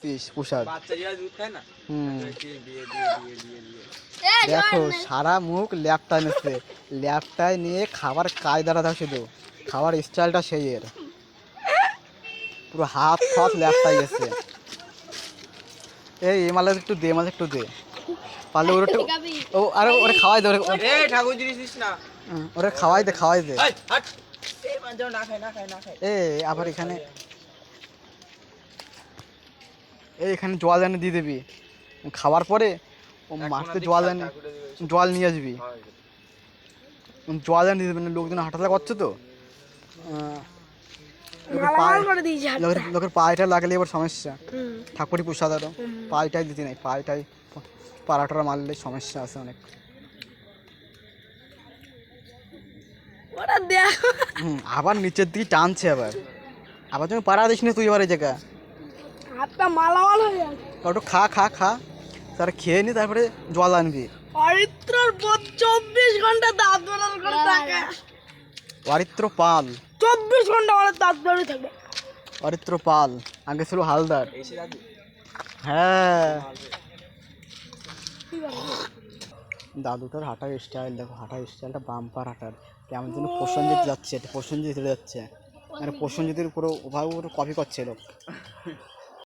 দেখতিস প্রসাদ। বাচ্চা যারা দুধ খায় না, দেখো সারা মুখ ল্যাপটা নিচ্ছে, ল্যাপটায় নিয়ে খাবার কায়দাটা দেখো, শুধু খাবার স্টাইলটা সেই এর, পুরো হাত ফাত ল্যাপটাই গেছে। এই মালে একটু দে, মালে একটু দে, পারলে ওর একটু, ও আরে ওরে খাওয়াই দে, ঠাকুর জিনিস দিস না, ওরে খাওয়াই দে, খাওয়াই দে। না খায় না খায় না খায়। এ আবার এখানে, এই এখানে জল এনে দিয়ে দিবি, খাওয়ার পরে ও মাছতে জল এনে, জল নিয়ে আসবি, জল এনে দিয়ে দেবে, লোকজন হাঁটাচলা করছে তো, লোকের পায়েটা লাগলে এবার সমস্যা, ঠাকুরই প্রসাদ আরো পায়েটাই দিতে নাই, পায়েটাই পাড়াটা মারলে সমস্যা আছে অনেক। আবার নিচের দিকে টানছে, আবার আবার তুমি পাড়া দিস না তুই, এবার এই জায়গা হাতটা মালামাল হয়ে যাচ্ছে। একটু খা খা খা, তার খেয়ে নি, তারপরে জল আনবি। অরিত্রর 24 ঘন্টা দাঁত বেরোর করে থাকে। অরিত্র পাল 24 ঘন্টা আমার দাঁত বেরোতে থাকবে। অরিত্র পাল আগে ছিল হালদার। হ্যাঁ দাদুটার হাঁটার স্টাইল দেখো, হাঁটার স্টাইলটা বাম্পার হাঁটার, কেমন যেন প্রসেনজিৎ যাচ্ছে, প্রসেনজিৎ যাচ্ছে, মানে প্রসেনজিতের পুরো ওভাবে পুরো কপি করছে লোক।